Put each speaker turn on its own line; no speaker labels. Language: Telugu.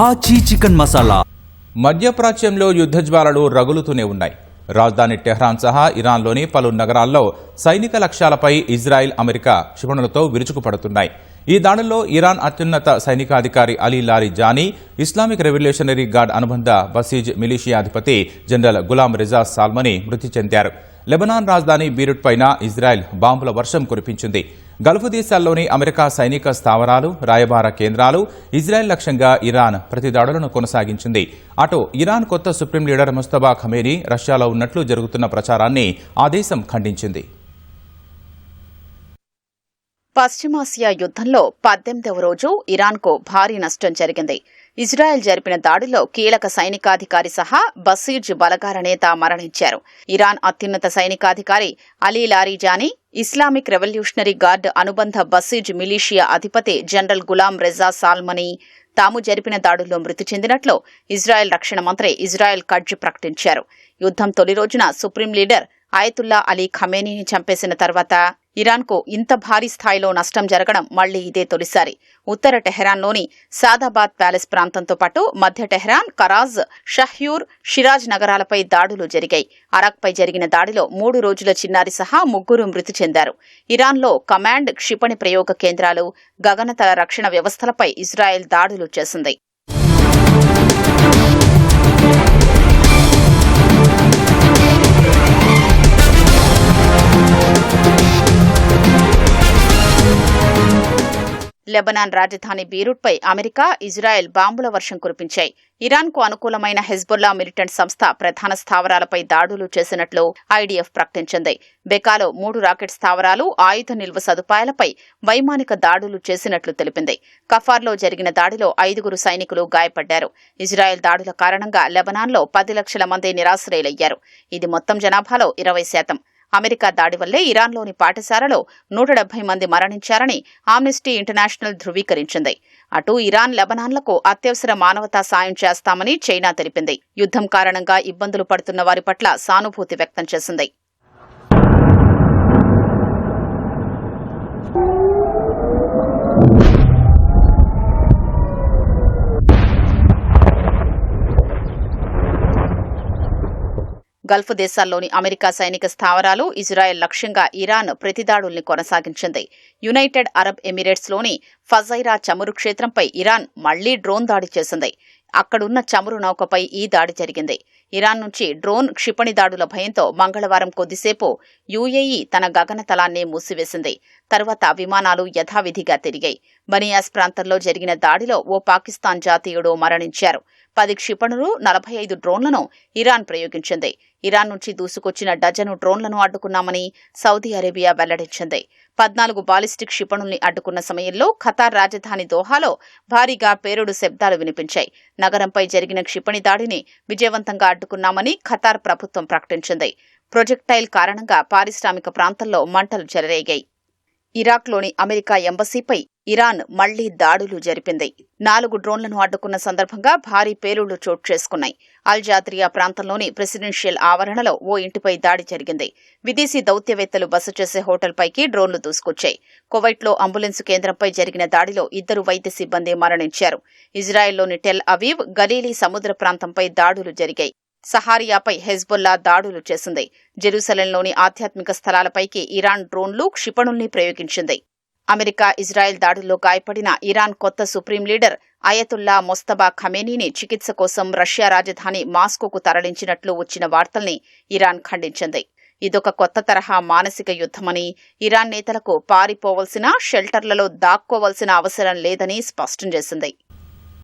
ఆచి చికెన్ మసాలా.
మధ్యప్రాచ్యంలో యుద్ధ జ్వాలలు రగులుతూనే ఉన్నాయి. రాజధాని టెహ్రాన్ సహా ఇరాన్లోని పలు నగరాల్లో సైనిక లక్ష్యాలపై ఇజ్రాయెల్, అమెరికా క్షిపణులతో విరుచుకుపడుతున్నాయి. ఈ దాడుల్లో ఇరాన్ అత్యున్నత సైనికాధికారి Ali Larijani, Islamic Revolutionary Guard అనుబంధ బసీజ్ మిలిషియా అధిపతి జనరల్ గులాం రెజా సాల్మనీ మృతి చెందారు. లెబనాన్ రాజధాని బీరుట్ పైన ఇజ్రాయెల్ బాంబుల వర్షం కురిపించింది. గల్ఫ్ దేశాల్లోని అమెరికా సైనిక స్థావరాలు, రాయబార కేంద్రాలు, ఇజ్రాయెల్ లక్ష్యంగా ఇరాన్ ప్రతిదాడులను కొనసాగించింది. అటు ఇరాన్ కొత్త సుప్రీం లీడర్ ముస్తఫా ఖమేనీ రష్యాలో ఉన్నట్లు జరుగుతున్న ప్రచారాన్ని ఆ దేశం ఖండించింది.
పశ్చిమాసియా యుద్ధంలో 18వ రోజు ఇరాన్కు భారీ నష్టం జరిగింది. ఇజ్రాయెల్ జరిపిన దాడిలో కీలక సైనికాధికారి సహా బసీజ్ బలగాల నేత మరణించారు. ఇరాన్ అత్యున్నత సైనికాధికారి Ali Larijani, Islamic Revolutionary Guard అనుబంధ బసీజ్ మిలిషియా అధిపతి జనరల్ గులాం రెజా సాల్మనీ తాము జరిపిన దాడుల్లో మృతి చెందినట్లు ఇజ్రాయెల్ రక్షణ మంత్రి ఇజ్రాయెల్ కడ్జ్ ప్రకటించారు. యుద్ధం తొలి రోజున సుప్రీం లీడర్ అయతుల్లా అలీ ఖమేనీని చంపేసిన తర్వాత ఇరాన్కు ఇంత భారీ స్థాయిలో నష్టం జరగడం మళ్లీ ఇదే తొలిసారి. ఉత్తర టెహరాన్లోని సాదాబాద్ ప్యాలెస్ ప్రాంతంతో పాటు మధ్య టెహరాన్, కరాజ్, షహ్యూర్, షిరాజ్ నగరాలపై దాడులు జరిగాయి. అరాక్పై జరిగిన దాడిలో 3 రోజుల చిన్నారి సహా 3 మృతి చెందారు. ఇరాన్లో కమాండ్, క్షిపణి ప్రయోగ కేంద్రాలు, గగనతల రక్షణ వ్యవస్థలపై ఇజ్రాయెల్ దాడులు చేసింది. లెబనాన్ రాజధాని బీరుట్పై అమెరికా, ఇజ్రాయెల్ బాంబుల వర్షం కురిపించాయి. ఇరాన్కు అనుకూలమైన హెజ్బుల్లా మిలిటెంట్ సంస్థ ప్రధాన స్థావరాలపై దాడులు చేసినట్లు ఐడీఎఫ్ ప్రకటించింది. బెకాలో 3 రాకెట్ స్థావరాలు, ఆయుధ నిల్వ సదుపాయాలపై వైమానిక దాడులు చేసినట్లు తెలిపింది. కఫార్లో జరిగిన దాడిలో 5 సైనికులు గాయపడ్డారు. ఇజ్రాయెల్ దాడుల కారణంగా లెబనాన్లో 10 లక్షల మంది నిరాశ్రయులయ్యారు. ఇది మొత్తం జనాభాలో 20%. అమెరికా దాడి వల్లే ఇరాన్లోని పాఠశాలలో 170 మంది మరణించారని ఆమ్నెస్టీ ఇంటర్నేషనల్ ధృవీకరించింది. అటు ఇరాన్, లెబనాన్లకు అత్యవసర మానవతా సాయం చేస్తామని చైనా తెలిపింది. యుద్ధం కారణంగా ఇబ్బందులు పడుతున్న వారి పట్ల సానుభూతి వ్యక్తం చేసింది. గల్ఫ్ దేశాల్లోని అమెరికా సైనిక స్థావరాలు, ఇజ్రాయెల్ లక్ష్యంగా ఇరాన్ ప్రతిదాడుల్ని కొనసాగించింది. యునైటెడ్ అరబ్ ఎమిరేట్స్లోని ఫజైరా చమురు క్షేత్రంపై ఇరాన్ మళ్లీ డ్రోన్ దాడి చేసింది. అక్కడున్న చమురు నౌకపై ఈ దాడి జరిగింది. ఇరాన్ నుంచి డ్రోన్, క్షిపణి దాడుల భయంతో మంగళవారం కొద్దిసేపు యుఏఈ తన గగనతలాన్ని మూసివేసింది. తర్వాత విమానాలు యథావిధిగా తిరిగాయి. బనియాస్ ప్రాంతంలో జరిగిన దాడిలో ఓ పాకిస్తాన్ జాతీయుడు మరణించారు. 10 క్షిపణులు, 45 డ్రోన్లను ఇరాన్ ప్రయోగించింది. ఇరాన్ నుంచి దూసుకొచ్చిన డజను డ్రోన్లను అడ్డుకున్నామని సౌదీ అరేబియా వెల్లడించింది. 14 బాలిస్టిక్ క్షిపణుల్ని అడ్డుకున్న సమయంలో ఖతార్ రాజధాని దోహాలో భారీగా పేలుడు శబ్దాలు వినిపించాయి. నగరంపై జరిగిన క్షిపణి దాడిని విజయవంతంగా అడ్డుకున్నామని ఖతార్ ప్రభుత్వం ప్రకటించింది. ప్రొజెక్టైల్ కారణంగా పారిశ్రామిక ప్రాంతంలో మంటలు చెలరేగాయి. ఇరాక్లోని అమెరికా ఎంబసీపై ఇరాన్ మళ్లీ దాడులు జరిపింది. 4 డ్రోన్లను అడ్డుకున్న సందర్భంగా భారీ పేలుళ్లు చోటు చేసుకున్నాయి. అల్ జాత్రియా ప్రాంతంలోని ప్రెసిడెన్షియల్ ఆవరణలో ఓ ఇంటిపై దాడి జరిగింది. విదేశీ దౌత్యవేత్తలు బస చేసే హోటల్పైకి డ్రోన్లు దూసుకొచ్చాయి. కువైట్లో అంబులెన్స్ కేంద్రంపై జరిగిన దాడిలో 2 వైద్య సిబ్బంది మరణించారు. ఇజ్రాయెల్లోని టెల్ అవీవ్, గలీలీ సముద్ర ప్రాంతంపై దాడులు జరిగాయి. సహారియాపై హెజ్బుల్లా దాడులు చేసింది. జెరూసలంలోని ఆధ్యాత్మిక స్థలాలపైకి ఇరాన్ డ్రోన్లు, క్షిపణుల్ని ప్రయోగించింది. అమెరికా, ఇజ్రాయెల్ దాడుల్లో గాయపడిన ఇరాన్ కొత్త సుప్రీం లీడర్ అయతుల్లా ముస్తఫా ఖమేనీని చికిత్స కోసం రష్యా రాజధాని మాస్కోకు తరలించినట్లు వచ్చిన వార్తల్ని ఇరాన్ ఖండించింది. ఇదొక కొత్త తరహా మానసిక యుద్ధమని, ఇరాన్ నేతలకు పారిపోవలసిన, షెల్టర్లలో దాక్కోవలసిన అవసరం లేదని స్పష్టం చేసింది.